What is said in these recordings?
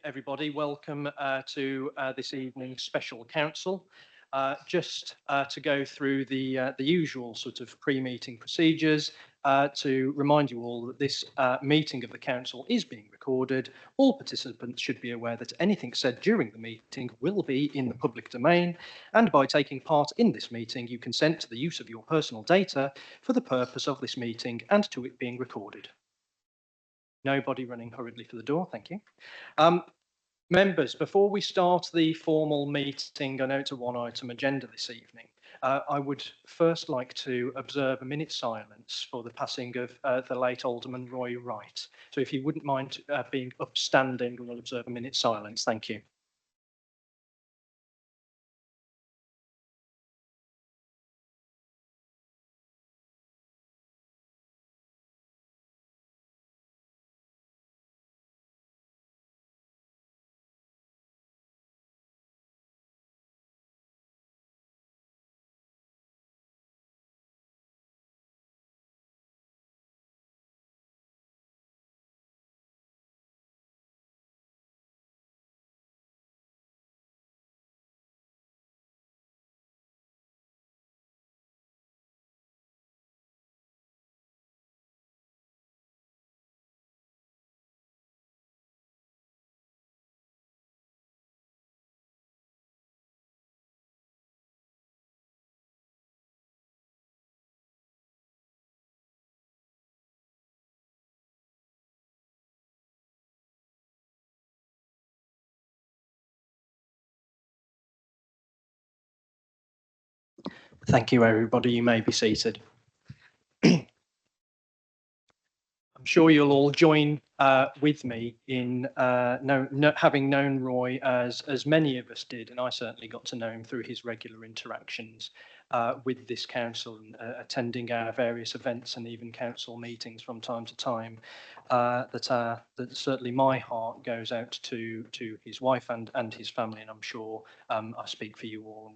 Everybody, welcome to this evening's special council. Just to go through the usual sort of pre-meeting procedures, to remind you all that this meeting of the council is being recorded. All participants should be aware that anything said during the meeting will be in the public domain, and by taking part in this meeting, you consent to the use of your personal data for the purpose of this meeting and to it being recorded. Nobody running hurriedly for the door, thank you. Members, before we start the formal meeting, I know it's a one-item agenda this evening. I would first like to observe a minute's silence for the passing of the late Alderman Roy Wright. So if you wouldn't mind being upstanding, we'll observe a minute's silence. Thank you. Thank you, everybody. You may be seated. I'm sure you'll all join with me in having known Roy as many of us did, and I certainly got to know him through his regular interactions with this council and attending our various events and even council meetings from time to time. That certainly my heart goes out to his wife and his family, and I'm sure I speak for you all, and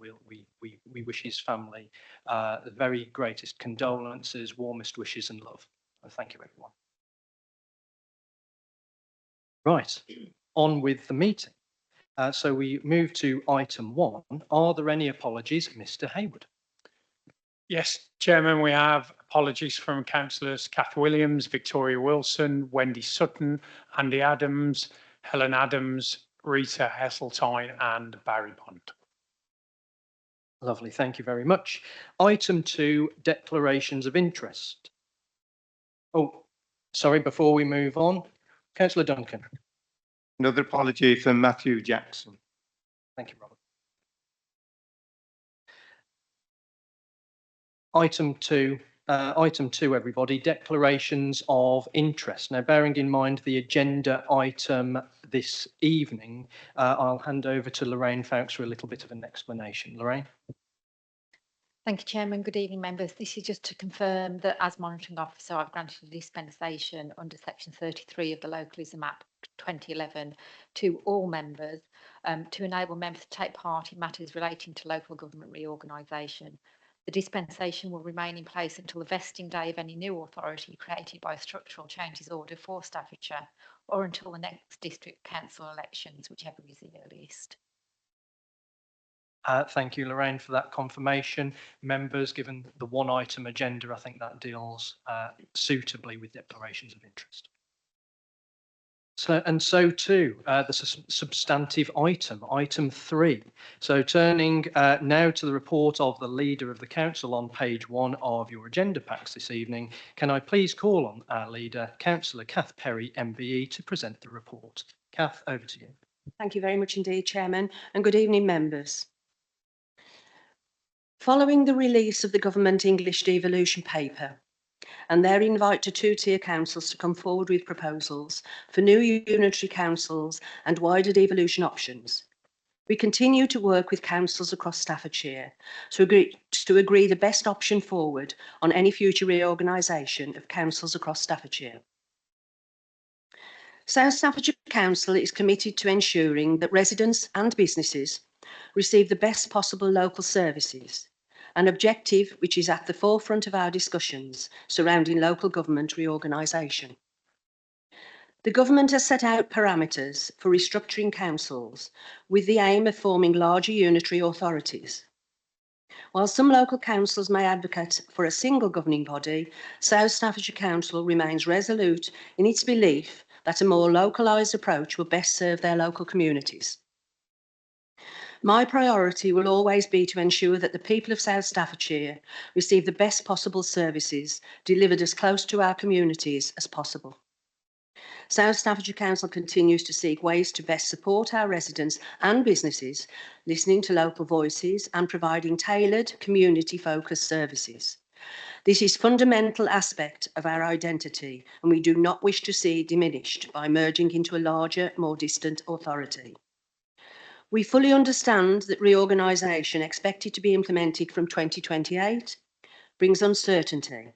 we wish his family the very greatest condolences, warmest wishes, and love. Thank you, everyone. Right, on with the meeting. So we move to item 1. Are there any apologies, Mr. Hayward? Yes, Chairman, we have apologies from Councillors Kath Williams, Victoria Wilson, Wendy Sutton, Andy Adams, Helen Adams, Rita Heseltine and Barry Bond. Lovely, thank you very much. Item 2, declarations of interest. Oh, sorry, before we move on, Councillor Duncan. Another apology from Matthew Jackson. Thank you, Robert. Item 2, everybody, declarations of interest. Now, bearing in mind the agenda item this evening, I'll hand over to Lorraine Fowkes for a little bit of an explanation. Lorraine? Thank you, Chairman. Good evening, members. This is just to confirm that as monitoring officer, I've granted a dispensation under section 33 of the Localism Act 2011 to all members to enable members to take part in matters relating to local government reorganisation. The dispensation will remain in place until the vesting day of any new authority created by structural changes order for Staffordshire, or until the next district council elections, whichever is the earliest. Thank you, Lorraine, for that confirmation. Members, given the one item agenda, I think that deals suitably with declarations of interest. So too, the substantive item 3. So turning now to the report of the Leader of the Council on page 1 of your agenda packs this evening, can I please call on our Leader, Councillor Kath Perry, MBE, to present the report. Kath, over to you. Thank you very much indeed, Chairman, and good evening, members. Following the release of the Government English Devolution paper and their invite to two-tier councils to come forward with proposals for new unitary councils and wider devolution options, we continue to work with councils across Staffordshire to agree the best option forward on any future reorganisation of councils across Staffordshire. South Staffordshire Council is committed to ensuring that residents and businesses receive the best possible local services, an objective which is at the forefront of our discussions surrounding local government reorganisation. The government has set out parameters for restructuring councils with the aim of forming larger unitary authorities. While some local councils may advocate for a single governing body, South Staffordshire Council remains resolute in its belief that a more localised approach will best serve their local communities. My priority will always be to ensure that the people of South Staffordshire receive the best possible services delivered as close to our communities as possible. South Staffordshire Council continues to seek ways to best support our residents and businesses, listening to local voices and providing tailored, community-focused services. This is a fundamental aspect of our identity, and we do not wish to see it diminished by merging into a larger, more distant authority. We fully understand that reorganisation expected to be implemented from 2028 brings uncertainty.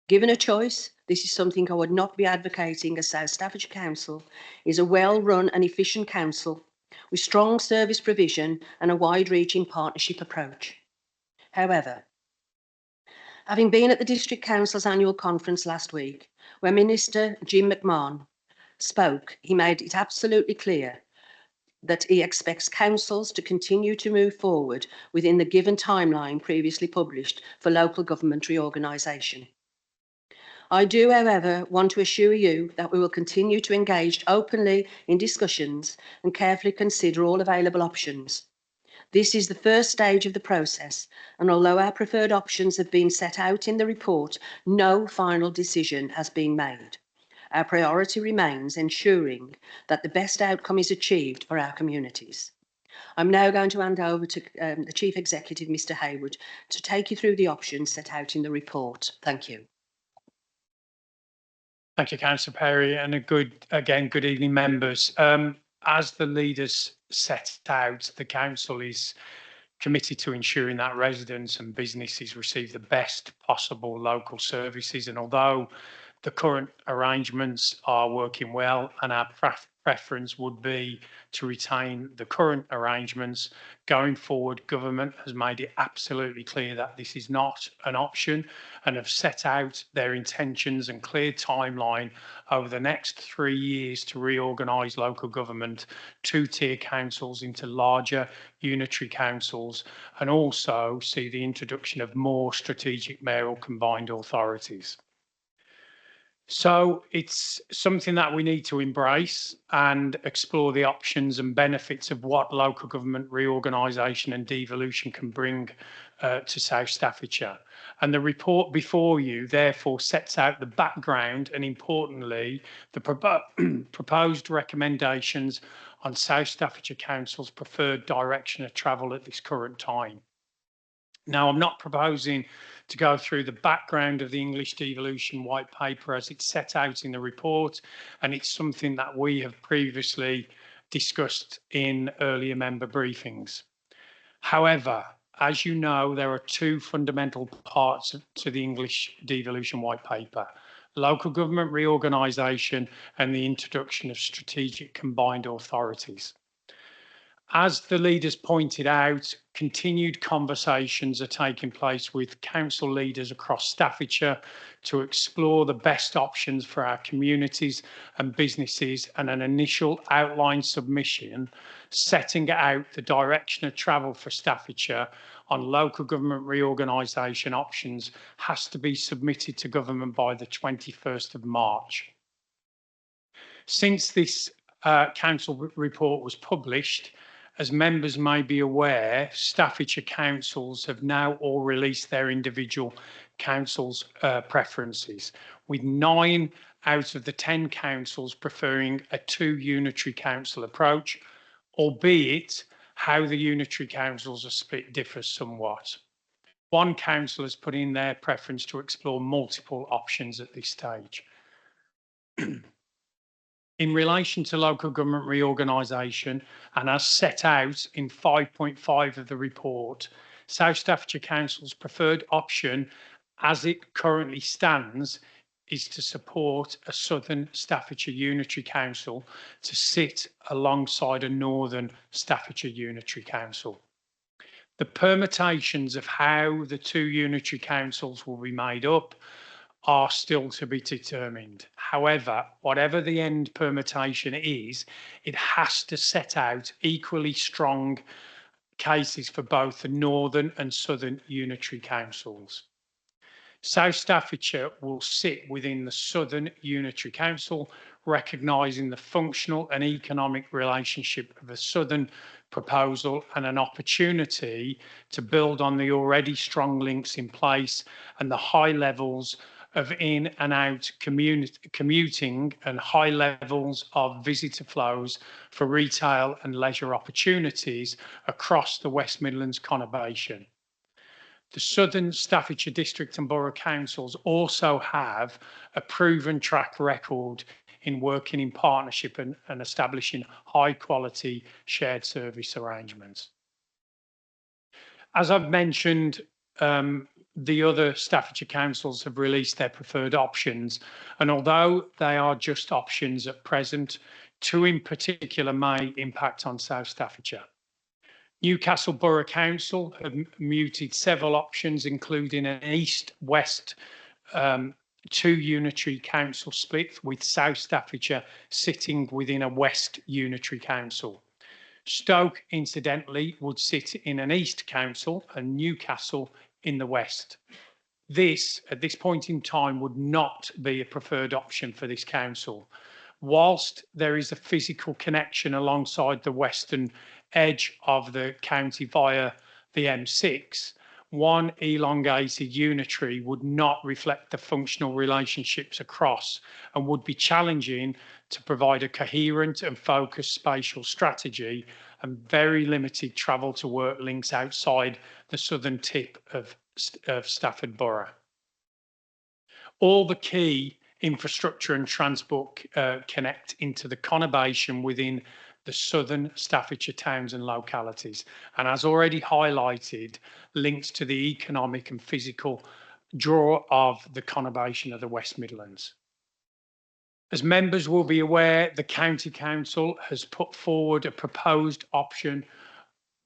Given a choice, this is something I would not be advocating as South Staffordshire Council is a well-run and efficient council with strong service provision and a wide-reaching partnership approach. However, having been at the District Council's annual conference last week, where Minister Jim McMahon spoke, he made it absolutely clear that he expects councils to continue to move forward within the given timeline previously published for local government reorganisation. I do, however, want to assure you that we will continue to engage openly in discussions and carefully consider all available options. This is the first stage of the process, and although our preferred options have been set out in the report, no final decision has been made. Our priority remains ensuring that the best outcome is achieved for our communities. I'm now going to hand over to the Chief Executive, Mr. Hayward, to take you through the options set out in the report. Thank you. Thank you, Councillor Perry, and good evening, members. As the leaders set out, the council is committed to ensuring that residents and businesses receive the best possible local services. And although the current arrangements are working well, and our preference would be to retain the current arrangements, going forward, government has made it absolutely clear that this is not an option and have set out their intentions and clear timeline over the next 3 years to reorganise local government, two-tier councils into larger unitary councils, and also see the introduction of more strategic mayoral combined authorities. So it's something that we need to embrace and explore the options and benefits of what local government reorganisation and devolution can bring to South Staffordshire. And the report before you therefore sets out the background and, importantly, the proposed recommendations on South Staffordshire Council's preferred direction of travel at this current time. Now, I'm not proposing to go through the background of the English Devolution White Paper as it's set out in the report, and it's something that we have previously discussed in earlier member briefings. However, as you know, there are two fundamental parts to the English Devolution White Paper: local government reorganisation and the introduction of strategic combined authorities. As the leaders pointed out, continued conversations are taking place with council leaders across Staffordshire to explore the best options for our communities and businesses, and an initial outline submission setting out the direction of travel for Staffordshire on local government reorganisation options has to be submitted to government by the 21st of March. Since this council report was published, as members may be aware, Staffordshire councils have now all released their individual councils' preferences, with 9 out of the 10 councils preferring a 2 unitary council approach, albeit how the unitary councils are split differs somewhat. One council has put in their preference to explore multiple options at this stage. In relation to local government reorganisation, and as set out in 5.5 of the report, South Staffordshire Council's preferred option as it currently stands is to support a Southern Staffordshire Unitary Council to sit alongside a Northern Staffordshire Unitary Council. The permutations of how the 2 unitary councils will be made up are still to be determined. However, whatever the end permutation is, it has to set out equally strong cases for both the Northern and Southern Unitary Councils. South Staffordshire will sit within the Southern Unitary Council, recognising the functional and economic relationship of the Southern proposal and an opportunity to build on the already strong links in place and the high levels of in and out commuting and high levels of visitor flows for retail and leisure opportunities across the West Midlands conurbation. The Southern Staffordshire District and Borough Councils also have a proven track record in working in partnership and establishing high quality shared service arrangements. As I've mentioned, the other Staffordshire councils have released their preferred options, and although they are just options at present, two in particular may impact on South Staffordshire. Newcastle Borough Council have mooted several options, including an east-west two unitary council split, with South Staffordshire sitting within a west unitary council. Stoke, incidentally, would sit in an east council and Newcastle in the west. This, at this point in time, would not be a preferred option for this council. Whilst there is a physical connection alongside the western edge of the county via the M6, one elongated unitary would not reflect the functional relationships across and would be challenging to provide a coherent and focused spatial strategy and very limited travel to work links outside the southern tip of Stafford Borough. All the key infrastructure and transport connect into the conurbation within the southern Staffordshire towns and localities, and as already highlighted, links to the economic and physical draw of the conurbation of the West Midlands. As members will be aware, the County Council has put forward a proposed option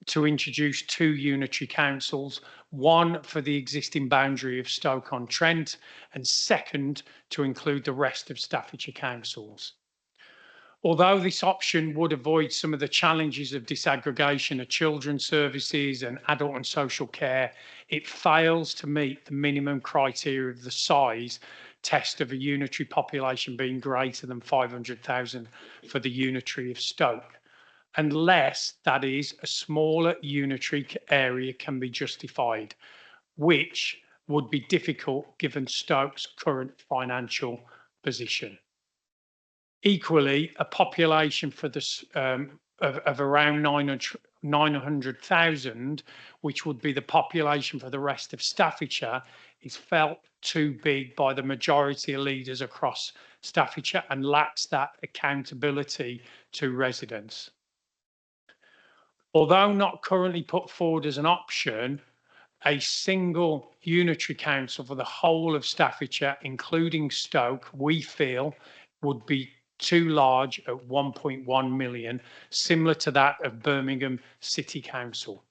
to introduce two unitary councils, one for the existing boundary of Stoke-on-Trent, and second to include the rest of Staffordshire councils. Although this option would avoid some of the challenges of disaggregation of children's services and adult and social care, it fails to meet the minimum criteria of the size test of a unitary population being greater than 500,000 for the unitary of Stoke, unless, that is, a smaller unitary area can be justified, which would be difficult given Stoke's current financial position. Equally, a population for this of around 900,000, which would be the population for the rest of Staffordshire, is felt too big by the majority of leaders across Staffordshire and lacks that accountability to residents. Although not currently put forward as an option, a single unitary council for the whole of Staffordshire, including Stoke, we feel would be too large at 1.1 million, similar to that of Birmingham City Council.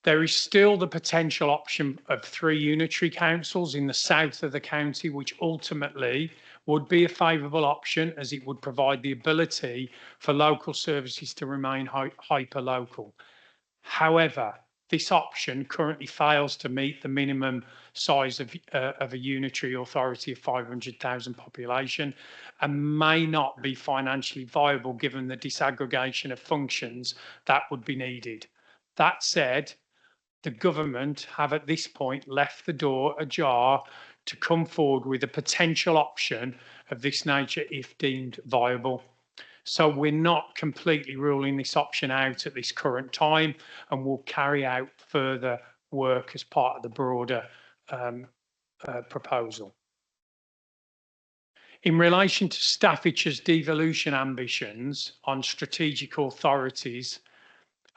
There is still the potential option of three unitary councils in the south of the county, which ultimately would be a favourable option as it would provide the ability for local services to remain hyper-local. However, this option currently fails to meet the minimum size of a unitary authority of 500,000 population and may not be financially viable given the disaggregation of functions that would be needed. That said, the government have at this point left the door ajar to come forward with a potential option of this nature if deemed viable. So we're not completely ruling this option out at this current time, and we'll carry out further work as part of the broader proposal. In relation to Staffordshire's devolution ambitions on strategic authorities,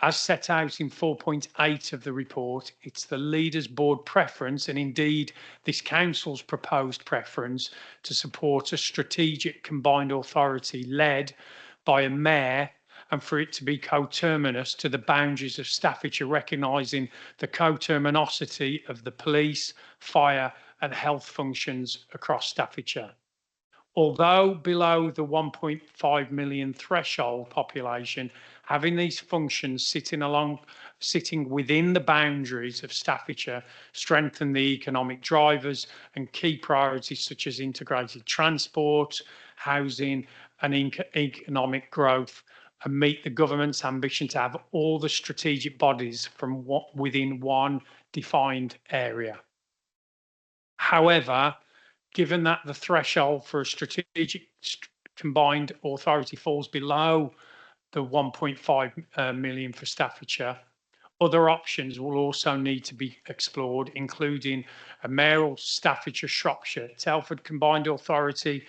as set out in 4.8 of the report, it's the Leaders Board preference, and indeed this Council's proposed preference, to support a strategic combined authority led by a mayor and for it to be coterminous to the boundaries of Staffordshire, recognising the coterminosity of the police, fire and health functions across Staffordshire. Although below the 1.5 million threshold population, having these functions sitting within the boundaries of Staffordshire strengthen the economic drivers and key priorities such as integrated transport, housing and economic growth, and meet the government's ambition to have all the strategic bodies from within one defined area. However, given that the threshold for a strategic combined authority falls below the 1.5 million for Staffordshire, other options will also need to be explored, including a mayoral Staffordshire, Shropshire, Telford combined authority,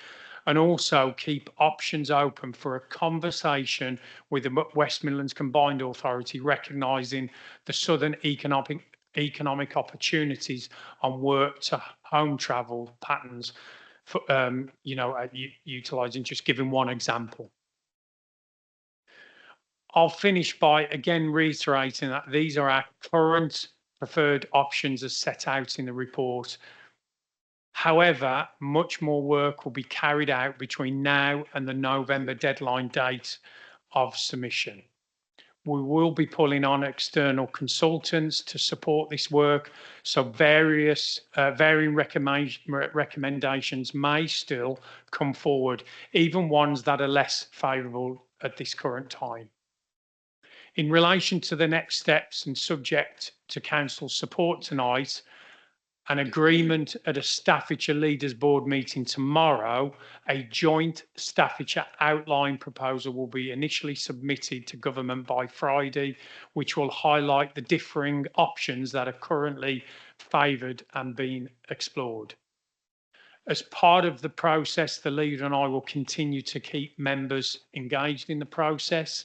and also keep options open for a conversation with the West Midlands Combined Authority, recognising the southern economic opportunities on work to home travel patterns, for, utilising, just giving one example. I'll finish by again reiterating that these are our current preferred options as set out in the report. However, much more work will be carried out between now and the November deadline date of submission. We will be pulling on external consultants to support this work, so varying recommendations may still come forward, even ones that are less favourable at this current time. In relation to the next steps and subject to Council support tonight, an agreement at a Staffordshire Leaders Board meeting tomorrow, a joint Staffordshire outline proposal will be initially submitted to government by Friday, which will highlight the differing options that are currently favoured and being explored. As part of the process, the leader and I will continue to keep members engaged in the process,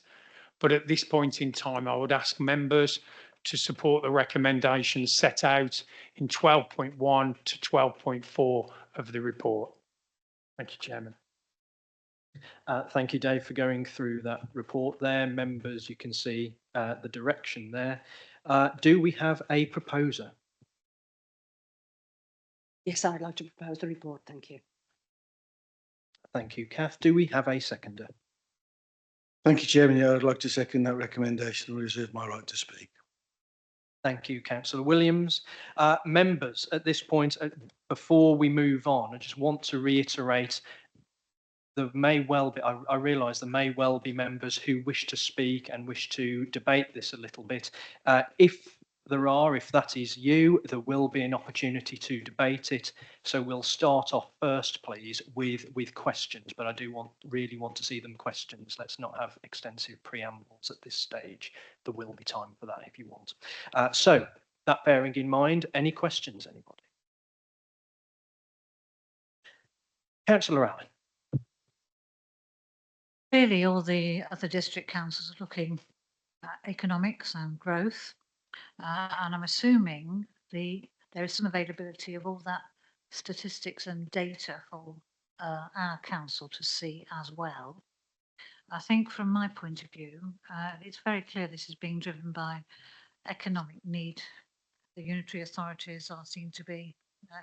but at this point in time, I would ask members to support the recommendations set out in 12.1 to 12.4 of the report. Thank you, Chairman. Thank you, Dave, for going through that report there. Members, you can see the direction there. Do we have a proposer? Yes, I'd like to propose the report. Thank you. Thank you, Kath. Do we have a seconder? Thank you, Chairman. Yeah, I'd like to second that recommendation and reserve my right to speak. Thank you, Councillor Williams. Members, at this point, before we move on, I just want to reiterate there may well be, I realise there may well be members who wish to speak and wish to debate this a little bit. If that is you, there will be an opportunity to debate it. So we'll start off first, please, with questions, but I do really want to see them questions. Let's not have extensive preambles at this stage. There will be time for that if you want. So that bearing in mind, any questions, anybody? Councillor Allen. Clearly, all the other district councils are looking at economics and growth. And I'm assuming there is some availability of all that statistics and data for our council to see as well. I think from my point of view, it's very clear this is being driven by economic need. The unitary authorities are seen to be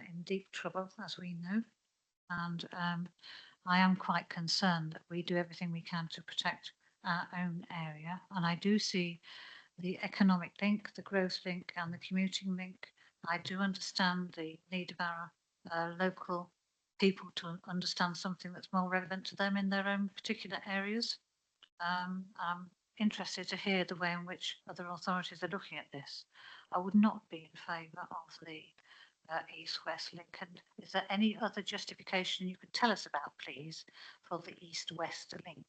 in deep trouble, as we know. And I am quite concerned that we do everything we can to protect our own area. And I do see the economic link, the growth link and the commuting link. I do understand the need of our local people to understand something that's more relevant to them in their own particular areas. I'm interested to hear the way in which other authorities are looking at this. I would not be in favour of the east-west link. And is there any other justification you could tell us about, please, for the east-west link?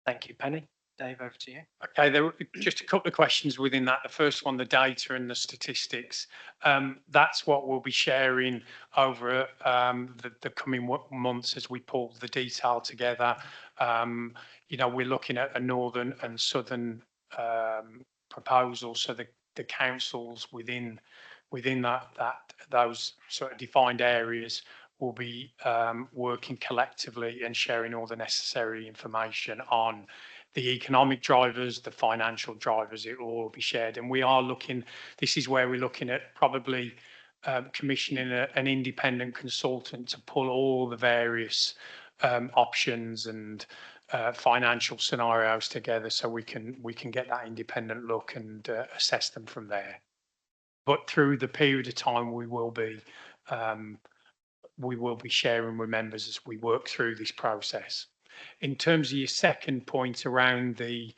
Thank you, Penny. Dave, over to you. Okay, there were just a couple of questions within that. The first one, the data and the statistics. That's what we'll be sharing over the coming months as we pull the detail together. We're looking at a northern and southern proposal, so the councils within those sort of defined areas will be working collectively and sharing all the necessary information on the economic drivers, the financial drivers. It will all be shared. And we are looking, this is where we're looking at probably commissioning an independent consultant to pull all the various options and financial scenarios together, so we can get that independent look and assess them from there. But through the period of time, we will be sharing with members as we work through this process. In terms of your second point around the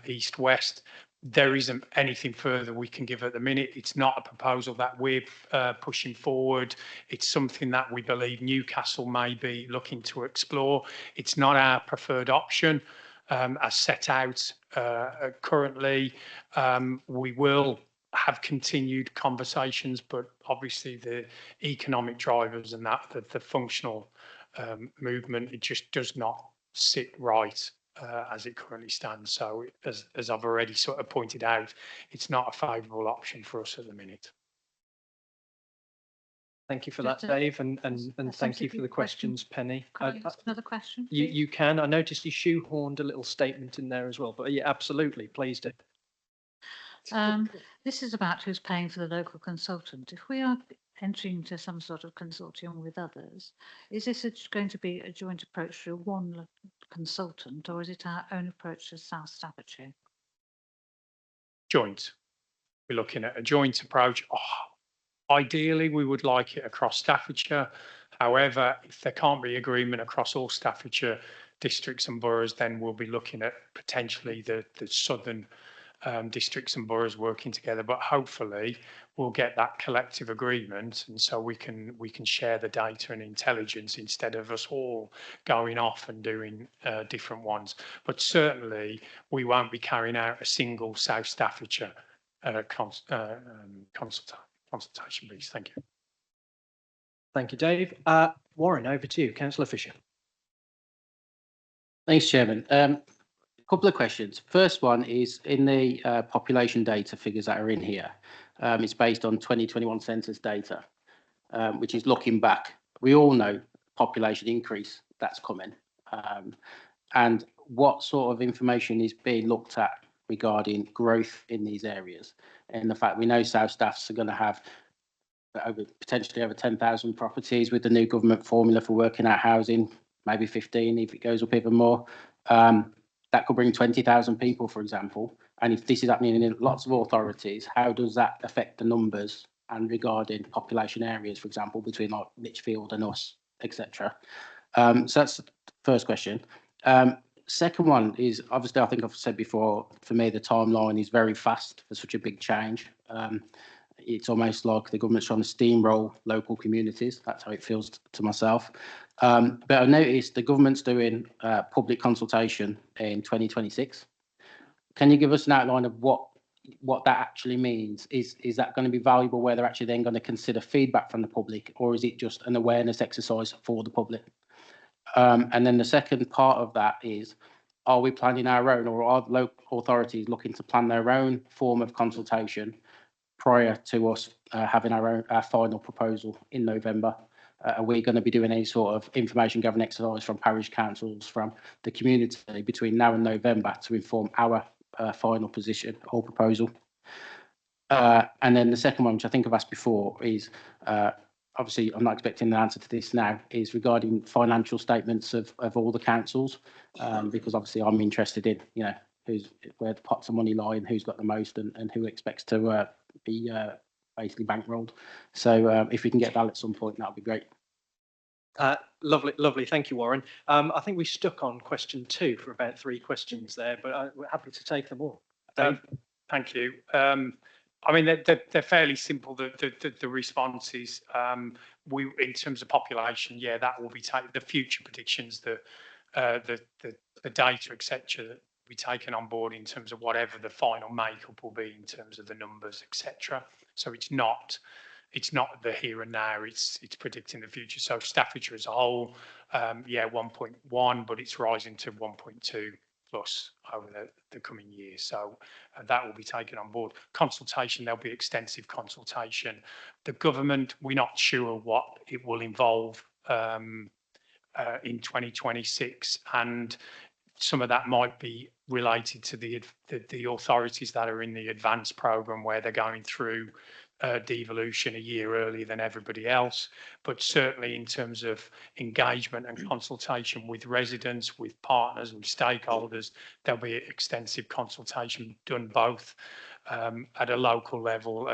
east-west, there isn't anything further we can give at the minute. It's not a proposal that we're pushing forward. It's something that we believe Newcastle may be looking to explore. It's not our preferred option as set out currently. We will have continued conversations, but obviously the economic drivers and the functional movement, it just does not sit right as it currently stands. So as I've already sort of pointed out, it's not a favourable option for us at the minute. Thank you for Just that, a- Dave, and a thank you for the sensitive question. questions, Penny. Can I ask another question? You please? you can. I noticed you shoehorned a little statement in there as well, but yeah, absolutely, please do. This is about who's paying for the local consultant. If we are entering into some sort of consortium with others, is this going to be a joint approach through one consultant, or is it our own approach to South Staffordshire? Joint. We're looking at a joint approach. Ideally, we would like it across Staffordshire. However, if there can't be agreement across all Staffordshire districts and boroughs, then we'll be looking at potentially the southern districts and boroughs working together. But hopefully, we'll get that collective agreement, and so we can share the data and intelligence instead of us all going off and doing different ones. But certainly, we won't be carrying out a single South Staffordshire consultation piece. Thank you. Thank you, Dave. Warren, over to you, Councillor Fisher. Thanks, Chairman. A couple of questions. First one is in the population data figures that are in here. It's based on 2021 census data, which is looking back. We all know population increase that's coming. And what sort of information is being looked at regarding growth in these areas? And the fact we know South Staffs are going to have potentially over 10,000 properties with the new government formula for working out housing, maybe 15 if it goes up even more. That could bring 20,000 people, for example. And if this is happening in lots of authorities, how does that affect the numbers and regarding population areas, for example, between like Lichfield and us, etc. So that's the first question. Second one is, obviously, I think I've said before, for me, the timeline is very fast for such a big change. It's almost like the government's trying to steamroll local communities. That's how it feels to myself. But I noticed the government's doing public consultation in 2026. Can you give us an outline of what that actually means? Is that going to be valuable where they're actually then going to consider feedback from the public, or is it just an awareness exercise for the public? And then the second part of that is, are we planning our own, or are local authorities looking to plan their own form of consultation prior to us having our final proposal in November? Are we going to be doing any sort of information gathering exercise from parish councils, from the community between now and November to inform our final position or proposal? And then the second one, which I think I've asked before, is obviously I'm not expecting an answer to this now, is regarding financial statements of all the councils, because obviously I'm interested in, you know, where the pots of money lie and who's got the most and who expects to be basically bankrolled. So if we can get that at some point, that would be great. Lovely. Thank you, Warren. I think we stuck on question 2 for about 3 questions there, but we're happy to take them all. Dave? Thank you. I mean, they're fairly simple. The responses, in terms of population, yeah, that will be the future predictions, the data, etc., that will be taken on board in terms of whatever the final makeup will be in terms of the numbers, etc. So it's not the here and now. It's predicting the future. So Staffordshire as a whole, yeah, 1.1, but it's rising to 1.2 plus over the coming years. So that will be taken on board. Consultation, there'll be extensive consultation. The government, we're not sure what it will involve in 2026, and some of that might be related to the authorities that are in the advanced programme, where they're going through devolution a year earlier than everybody else, but certainly in terms of engagement and consultation with residents, with partners, with stakeholders, there'll be extensive consultation done both at a local level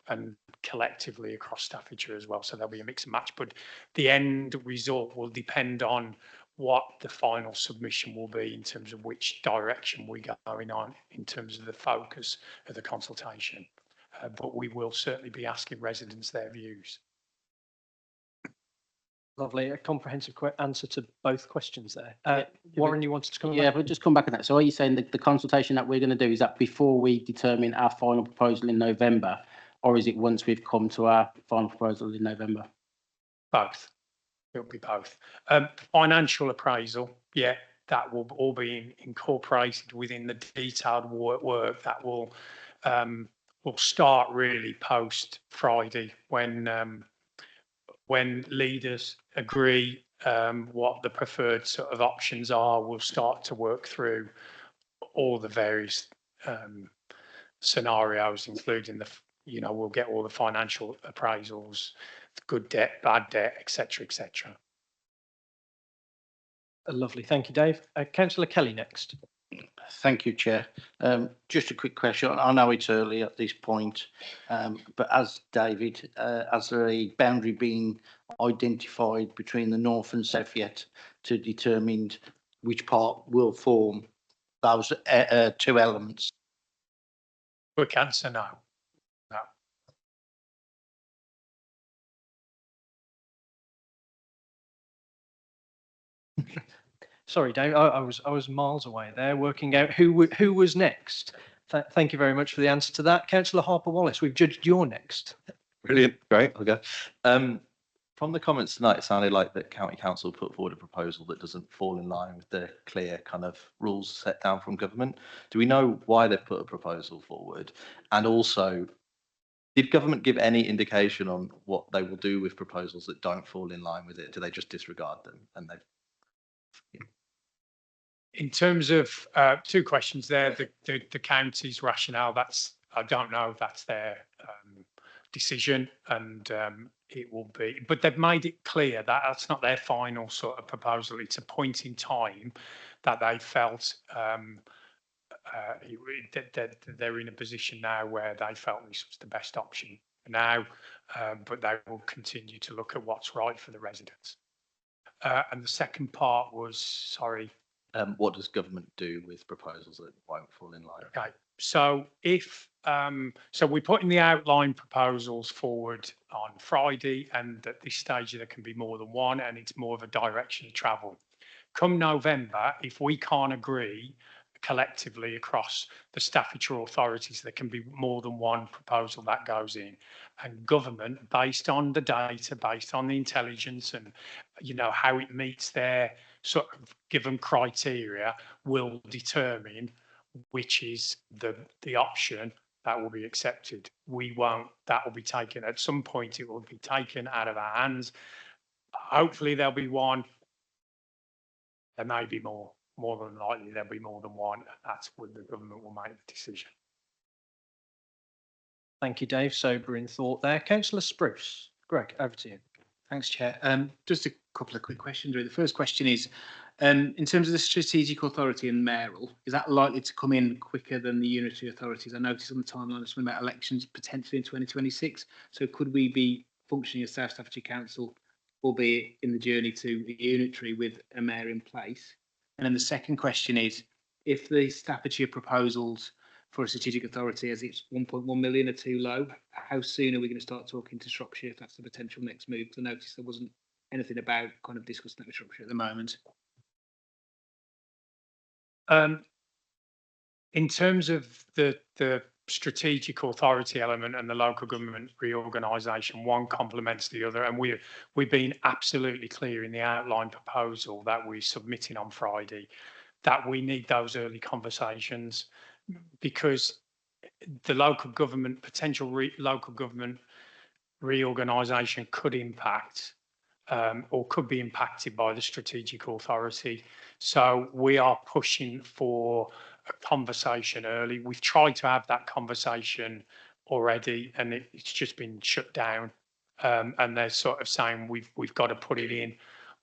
and collectively across Staffordshire as well. So there'll be a mix and match, but the end result will depend on what the final submission will be in terms of which direction we're going on in terms of the focus of the consultation. But we will certainly be asking residents their views. Lovely, a comprehensive answer to both questions there. Warren, you wanted to come Yeah, back? but just come back on that. So are you saying that the consultation that we're going to do, is that before we determine our final proposal in November, or is it once we've come to our final proposal in November? Both. It'll be both. Financial appraisal, yeah, that will all be incorporated within the detailed work that will start really post Friday when leaders agree what the preferred sort of options are. We'll start to work through all the various scenarios, including we'll get all the financial appraisals, good debt, bad debt, etc., etc. Lovely, thank you, Dave. Councillor Kelly next. Thank you, Chair. Just a quick question. I know it's early at this point, but as David, has there a boundary being identified between the north and south yet to determine which part will form those two elements? Quick answer, no. No. Sorry, Dave, I was miles away there working out who was next. Thank you very much for the answer to that. Councillor Harper-Wallace, we've judged you're next. Brilliant, great, I'll go. From the comments tonight, it sounded like that County Council put forward a proposal that doesn't fall in line with the clear kind of rules set down from government. Do we know why they've put a proposal forward? And also, did government give any indication on what they will do with proposals that don't fall in line with it? Do they just disregard them? And In terms of two questions there, the county's rationale, I don't know if that's their decision, and it will be, but they've made it clear that that's not their final sort of proposal. It's a point in time that they felt that they're in a position now where they felt this was the best option now, but they will continue to look at what's right for the residents. And the second part was, sorry. what does government do with proposals that won't fall in line? Okay, so if so we're putting the outline proposals forward on Friday, and at this stage there can be more than one, and it's more of a direction of travel. Come November, if we can't agree collectively across the Staffordshire authorities, there can be more than one proposal that goes in, and government, based on the data, based on the intelligence, and how it meets their sort of given criteria, will determine which is the option that will be accepted. That will be taken at some point. It will be taken out of our hands. Hopefully there'll be one. There may be more. More than likely there'll be more than one. That's when the government will make the decision. Thank you, Dave. Sobering thought there. Councillor Spruce. Greg, over to you. Thanks, Chair. Just a couple of quick questions. The first question is, in terms of the strategic authority and mayoral, is that likely to come in quicker than the unitary authorities? I noticed on the timeline it's about elections potentially in 2026. So could we be functioning as South Staffordshire Council, albeit in the journey to the unitary with a mayor in place? And then the second question is, if the Staffordshire proposals for a strategic authority as it's 1.1 million are too low, how soon are we going to start talking to Shropshire if that's the potential next move? Because I noticed there wasn't anything about kind of discussing that with Shropshire at the moment. In terms of the strategic authority element and the local government reorganisation, one complements the other, and we've been absolutely clear in the outline proposal that we're submitting on Friday that we need those early conversations, because the local government local government reorganisation could impact or could be impacted by the strategic authority. So we are pushing for a conversation early. We've tried to have that conversation already, and it's just been shut down. And they're sort of saying we've got to put it in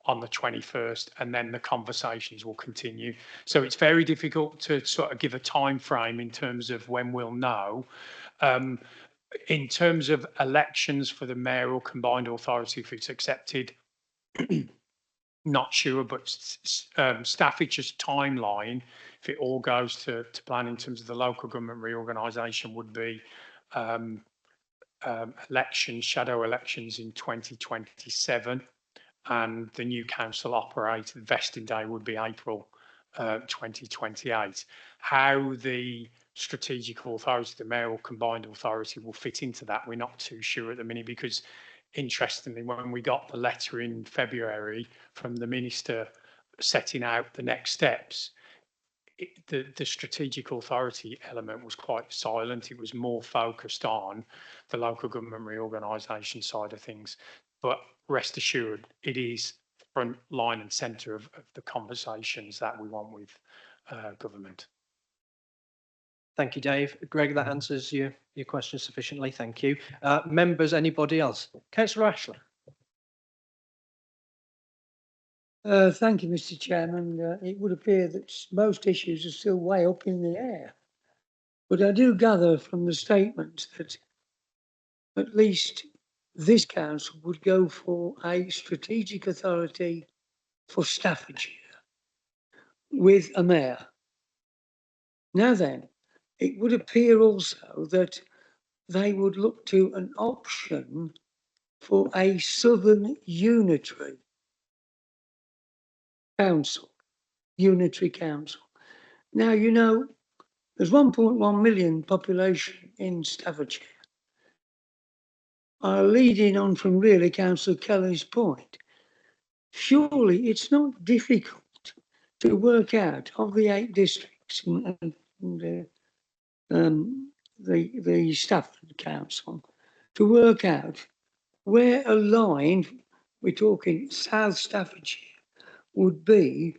on the 21st, and then the conversations will continue. So it's very difficult to sort of give a time frame in terms of when we'll know. In terms of elections for the mayoral combined authority, if it's accepted, not sure, but Staffage's timeline, if it all goes to plan in terms of the local government reorganisation, would be elections, shadow elections in 2027, and the new council operated vesting day would be April 2028. How the strategic authority, the mayoral combined authority, will fit into that, we're not too sure at the minute, because interestingly, when we got the letter in February from the minister setting out the next steps, the strategic authority element was quite silent. It was more focused on the local government reorganisation side of things. But rest assured, it is front line and centre of the conversations that we want with government. Thank you, Dave. Greg, that answers your question sufficiently. Thank you. Members, anybody else? Councillor Ashley. Thank you, Mr. Chairman. It would appear that most issues are still way up in the air. But I do gather from the statement that at least this council would go for a strategic authority for Staffordshire with a mayor. Now then, it would appear also that they would look to an option for a Southern Unitary Council, Unitary Council. Now, you know, there's 1.1 million population in Staffordshire. Leading on from really Councillor Kelly's point, surely it's not difficult to work out of the 8 districts and the Stafford Council to work out where a line, we're talking South Staffordshire, would be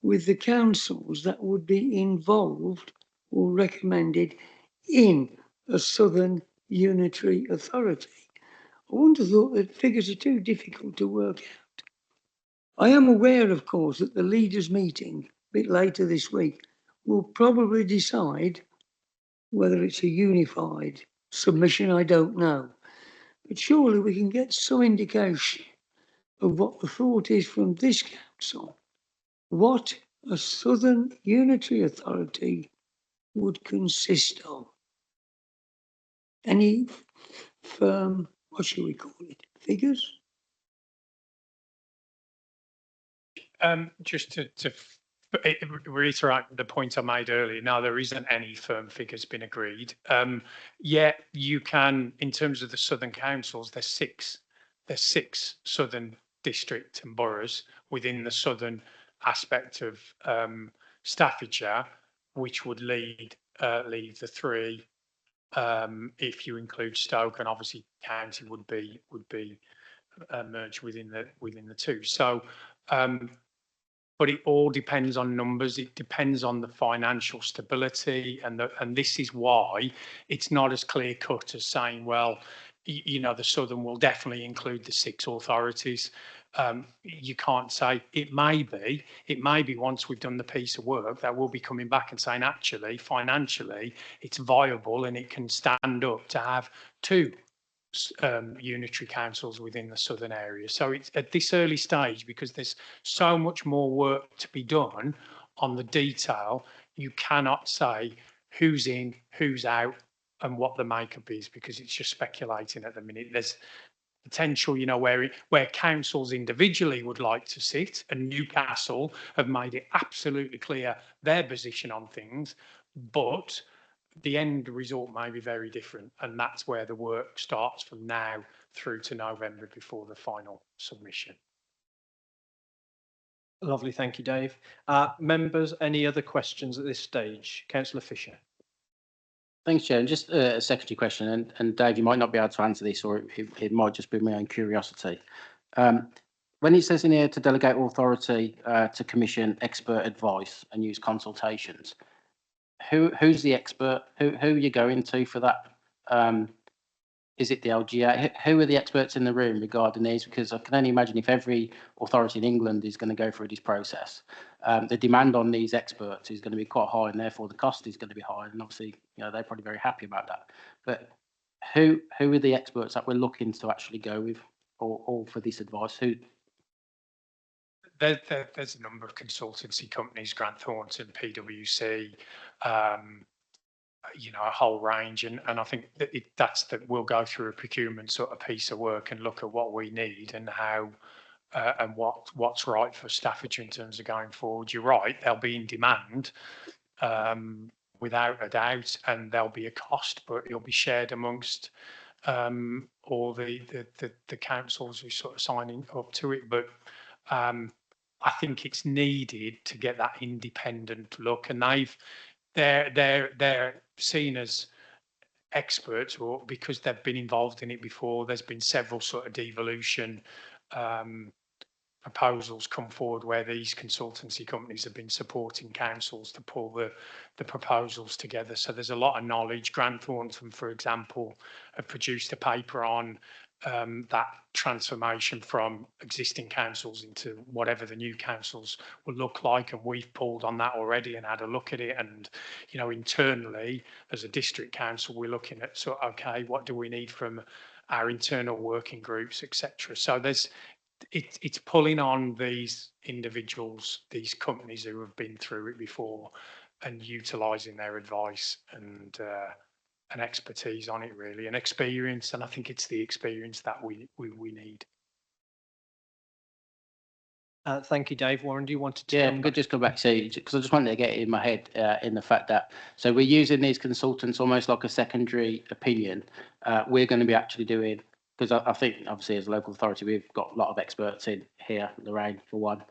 with the councils that would be involved or recommended in a Southern Unitary Authority. I wouldn't have thought that figures are too difficult to work out. I am aware, of course, that the leaders' meeting a bit later this week will probably decide whether it's a unified submission, I don't know. But surely we can get some indication of what the thought is from this council, what a Southern Unitary Authority would consist of. Any firm, what shall we call it, figures? Just to reiterate the point I made earlier, no, there isn't any firm figures been agreed. Yet you can, in terms of the Southern councils, there's six Southern district and boroughs within the Southern aspect of Staffordshire, which would leave the 3 if you include Stoke, and obviously county would be merged within the 2. So but it all depends on numbers. It depends on the financial stability, and this is why it's not as clear cut as saying, well, you know, the Southern will definitely include the 6 authorities. You can't say. It may be once we've done the piece of work that we'll be coming back and saying, actually, financially, it's viable and it can stand up to have 2 unitary councils within the Southern area. So it's at this early stage, because there's so much more work to be done on the detail, you cannot say who's in, who's out, and what the makeup is, because it's just speculating at the minute. There's potential, you know, where councils individually would like to sit, and Newcastle have made it absolutely clear their position on things, but the end result may be very different, and that's where the work starts from now through to November before the final submission. Lovely, thank you, Dave. Members, any other questions at this stage? Councillor Fisher. Thanks, Chair. And just a secondary question, and Dave, you might not be able to answer this, or it might just be my own curiosity. When it says in here to delegate authority to commission expert advice and use consultations, who's the expert? Who are you going to for that Is it the LGA? Who are the experts in the room regarding these? Because I can only imagine if every authority in England is going to go through this process, the demand on these experts is going to be quite high, and therefore the cost is going to be high. And obviously, they're probably very happy about that. But who are the experts that we're looking to actually go with, or for this advice? Who? There's a number of consultancy companies, Grant Thornton, PwC, a whole range, and I think that we'll go through a procurement sort of piece of work and look at what we need and how and what's right for Staffordshire in terms of going forward. You're right, they'll be in demand without a doubt, and there'll be a cost, but it'll be shared amongst all the councils who sort of signing up to it. But I think it's needed to get that independent look, and they're seen as experts, or because they've been involved in it before. There's been several sort of devolution proposals come forward where these consultancy companies have been supporting councils to pull the proposals together. So there's a lot of knowledge. Grant Thornton, for example, have produced a paper on that transformation from existing councils into whatever the new councils will look like, and we've pulled on that already and had a look at it. And internally as a district council, we're looking at okay, what do we need from our internal working groups, etc. So it's pulling on these individuals, these companies who have been through it before, and utilising their advice and expertise on it, really, and experience. And I think it's the experience that we need. Thank you, Dave. Warren, do you want to? Yeah, I'm going to just go back to, because I just wanted to get it in my head in the fact that, so we're using these consultants almost like a secondary opinion. We're going to be actually doing, because I think obviously as a local authority, we've got a lot of experts in here, Lorraine for one,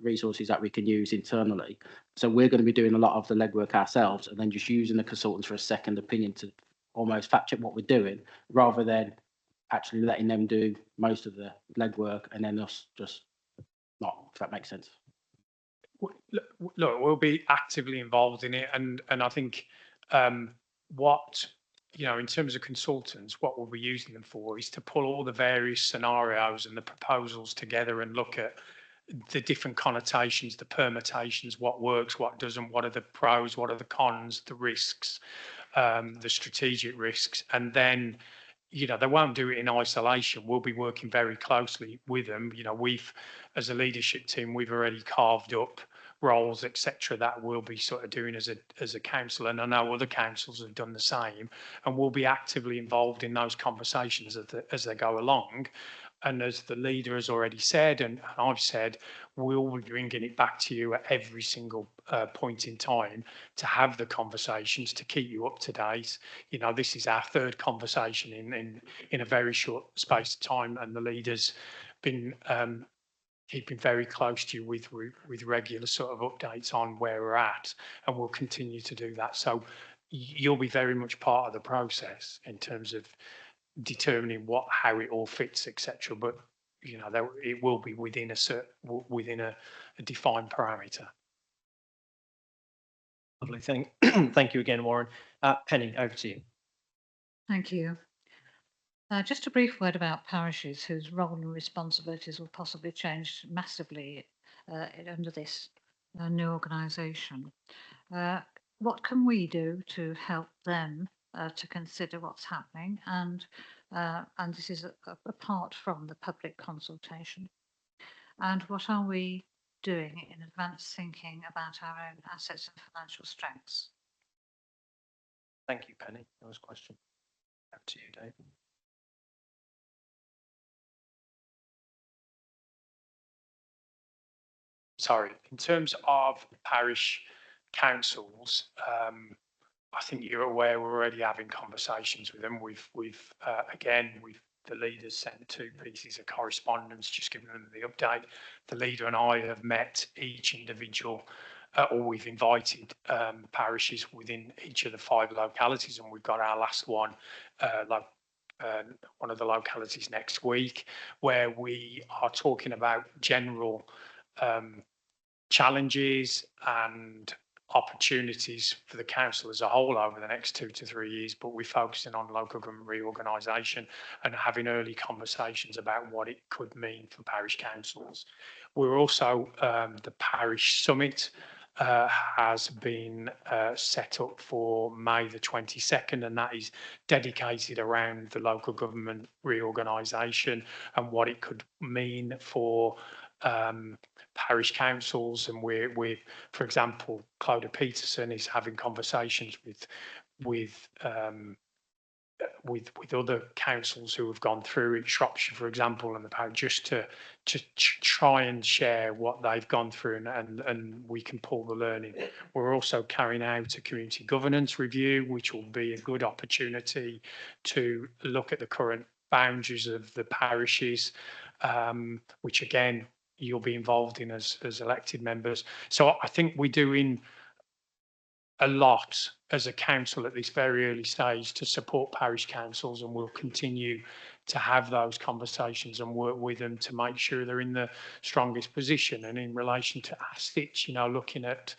resources that we can use internally. So we're going to be doing a lot of the legwork ourselves, and then just using the consultants for a second opinion to almost fact check what we're doing, rather than actually letting them do most of the legwork and then us just not, if that makes sense. Look, we'll be actively involved in it, and I think what in terms of consultants, what we'll be using them for is to pull all the various scenarios and the proposals together and look at the different connotations, the permutations, what works, what doesn't, what are the pros, what are the cons, the risks, the strategic risks. And then they won't do it in isolation. We'll be working very closely with them. We've, as a leadership team, we've already carved up roles, etc., that we'll be sort of doing as a council, and I know other councils have done the same, and we'll be actively involved in those conversations as they go along. And as the leader has already said, and I've said, we'll be bringing it back to you at every single point in time to have the conversations, to keep you up to date. This is our third conversation in a very short space of time, and the leader's been keeping very close to you with regular sort of updates on where we're at, and we'll continue to do that. So you'll be very much part of the process in terms of determining how it all fits, etc. But it will be within a defined parameter. Lovely. Thank you again, Warren. Penny, over to you. Thank you. Just a brief word about parishes whose role and responsibilities will possibly change massively under this new organisation. What can we do to help them to consider what's happening, and this is apart from the public consultation? And what are we doing in advance thinking about our own assets and financial strengths? Thank you, Penny. That was a question. Over to you, Dave. Sorry, in terms of parish councils, I think you're aware we're already having conversations with them. The leaders sent 2 pieces of correspondence, just giving them the update. The leader and I have met each individual, or we've invited parishes within each of the 5 localities, and we've got our last one, one of the localities next week, where we are talking about general challenges and opportunities for the council as a whole over the next 2 to 3 years, but we're focusing on local government reorganisation and having early conversations about what it could mean for parish councils. We're also, the parish summit has been set up for May the 22nd, and that is dedicated around the local government reorganisation and what it could mean for parish councils. And we're, for example, Clodagh Peterson is having conversations with other councils who have gone through in Shropshire, for example, and the parish, just to try and share what they've gone through, and we can pull the learning. We're also carrying out a community governance review, which will be a good opportunity to look at the current boundaries of the parishes, which again you'll be involved in as elected members. So I think we're doing a lot as a council at this very early stage to support parish councils, and we'll continue to have those conversations and work with them to make sure they're in the strongest position. And in relation to assets, you know, looking at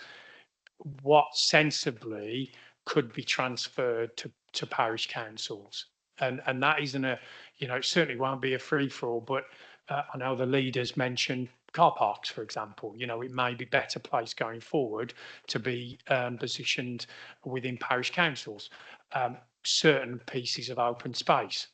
what sensibly could be transferred to parish councils. And that isn't a, you know, it certainly won't be a free-for-all, but I know the leaders mentioned car parks, for example. You know, it may be better place going forward to be positioned within parish councils. Certain pieces of open space,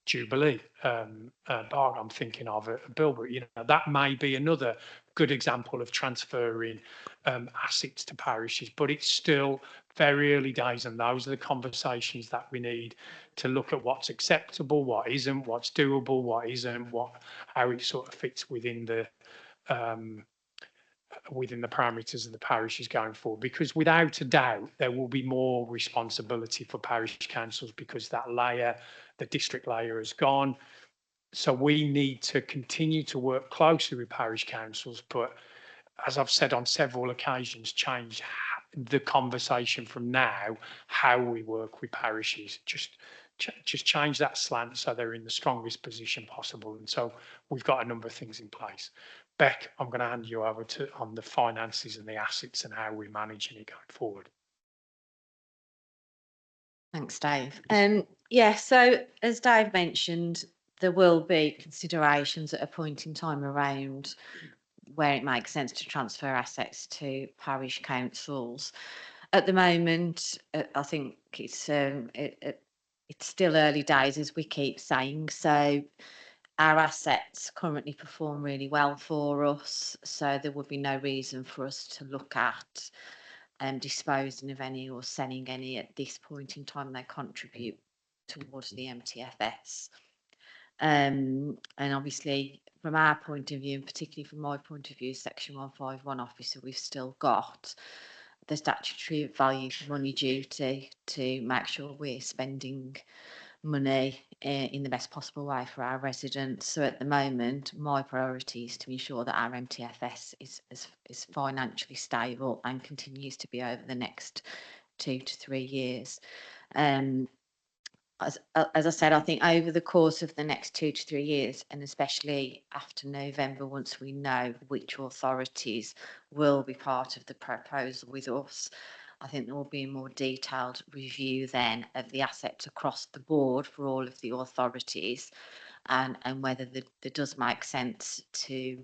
Jubilee Park, I'm thinking of at Bilbury, you know, that may be another good example of transferring assets to parishes, but it's still very early days, and those are the conversations that we need to look at what's acceptable, what isn't, what's doable, what isn't, how it sort of fits within the parameters of the parishes going forward. Because without a doubt, there will be more responsibility for parish councils because that layer, the district layer, has gone. So we need to continue to work closely with parish councils, but as I've said on several occasions, change the conversation from now, how we work with parishes, just change that slant so they're in the strongest position possible. And so we've got a number of things in place. Beck, I'm going to hand you over on the finances and the assets and how we're managing it going forward. Thanks, Dave. Yeah, so as Dave mentioned, there will be considerations at a point in time around where it makes sense to transfer assets to parish councils. At the moment, I think it's still early days, as we keep saying. So our assets currently perform really well for us, so there would be no reason for us to look at disposing of any or selling any at this point in time. They contribute towards the MTFS. And obviously, from our point of view, and particularly from my point of view, Section 151 officer, we've still got the statutory value for money duty to make sure we're spending money in the best possible way for our residents. So at the moment, my priority is to ensure that our MTFS is financially stable and continues to be over the next 2 to 3 years. As I said, I think over the course of the next 2 to 3 years, and especially after November, once we know which authorities will be part of the proposal with us, I think there will be a more detailed review then of the assets across the board for all of the authorities, and whether there does make sense to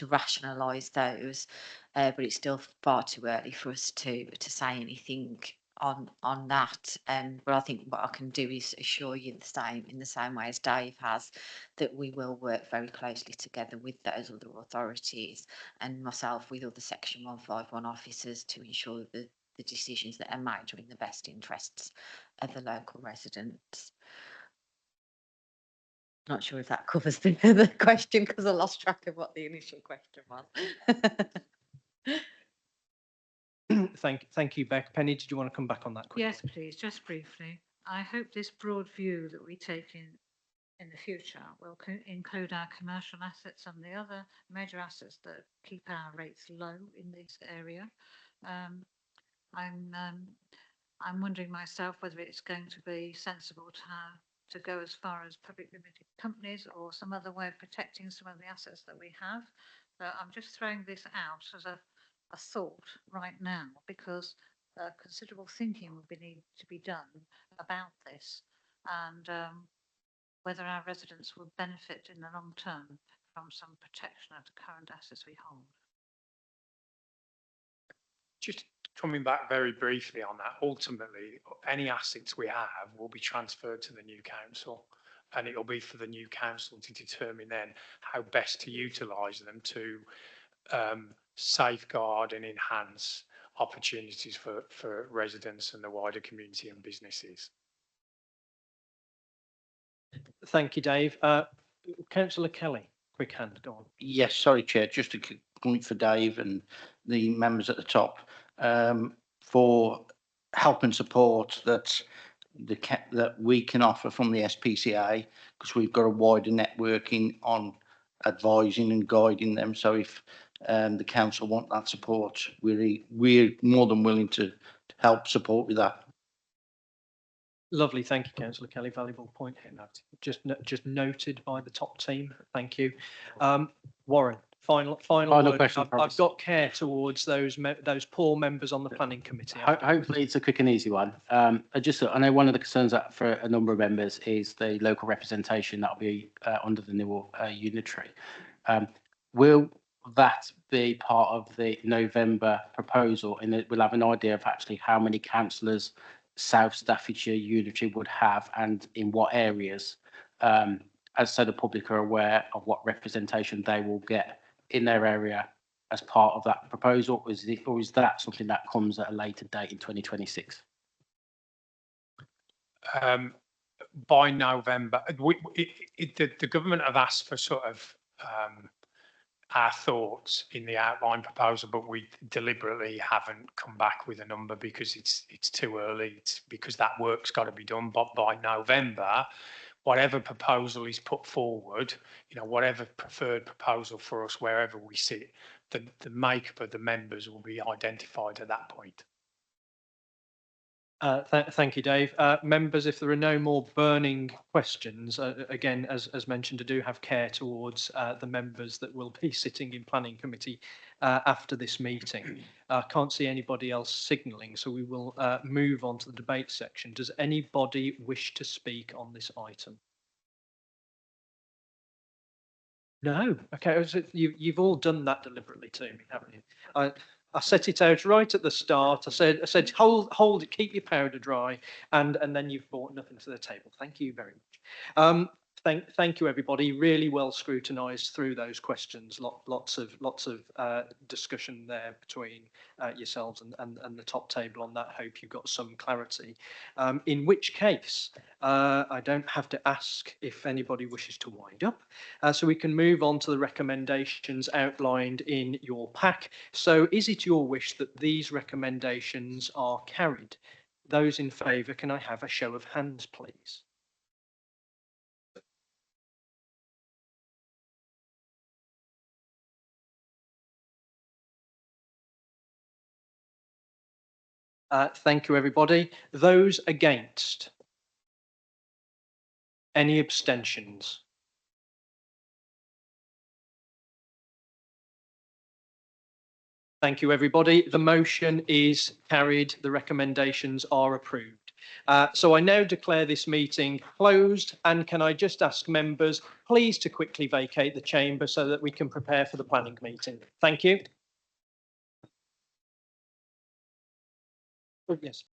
rationalise those. But it's still far too early for us to say anything on that. But I think what I can do is assure you in the same way as Dave has, that we will work very closely together with those other authorities and myself with other Section 151 officers to ensure that the decisions that are made are in the best interests of the local residents. Not sure if that covers the question, because I lost track of what the initial question was. Thank you, Beck. Penny, did you want to come back on that quickly? Yes, please, just briefly. I hope this broad view that we take in the future will include our commercial assets and the other major assets that keep our rates low in this area. I'm wondering myself whether it's going to be sensible to go as far as public limited companies or some other way of protecting some of the assets that we have. So I'm just throwing this out as a a thought right now, because considerable thinking would need to be done about this, and whether our residents would benefit in the long term from some protection of the current assets we hold. Just coming back very briefly on that, ultimately, any assets we have will be transferred to the new council, and it'll be for the new council to determine then how best to utilise them to safeguard and enhance opportunities for residents and the wider community and businesses. Thank you, Dave. Councillor Kelly, quick hand, go on. Yes, sorry, Chair, just a quick point for Dave and the members at the top, for help and support that that we can offer from the SPCA, because we've got a wider networking on advising and guiding them. So if the council want that support, we're more than willing to help support with that. Lovely, thank you, Councillor Kelly. Valuable point. Just noted by the top team. Thank you, Warren. Final word. question. I've got care towards those poor members on the planning committee. Hopefully, it's a quick and easy one. I know one of the concerns that for a number of members is the local representation that will be under the new unitary. Will that be part of the November proposal, and we'll have an idea of actually how many councillors South Staffordshire unitary would have and in what areas, as so the public are aware of what representation they will get in their area as part of that proposal, or is that something that comes at a later date in 2026? By November, the government have asked for sort of our thoughts in the outline proposal, but we deliberately haven't come back with a number because it's too early. It's because that work's got to be done. But by November, whatever proposal is put forward, whatever preferred proposal for us, wherever we sit, the makeup of the members will be identified at that point. Thank you, Dave. Members, if there are no more burning questions, again, as mentioned, I do have care towards the members that will be sitting in planning committee after this meeting. I can't see anybody else signalling, so we will move on to the debate section. Does anybody wish to speak on this item? No. Okay, you've all done that deliberately to me, haven't you? I set it out right at the start. I said, hold it, keep your powder dry, and then you've brought nothing to the table. Thank you very much. Thank you, everybody. Really well scrutinised through those questions. Lots of discussion there between yourselves and the top table on that. Hope you've got some clarity. In which case, I don't have to ask if anybody wishes to wind up. So we can move on to the recommendations outlined in your pack. So is it your wish that these recommendations are carried? Those in favour, can I have a show of hands, please? Thank you, everybody. Those against? Any abstentions? Thank you, everybody. The motion is carried. The recommendations are approved. So I now declare this meeting closed, and can I just ask members please to quickly vacate the chamber so that we can prepare for the planning meeting. Thank you. Yes.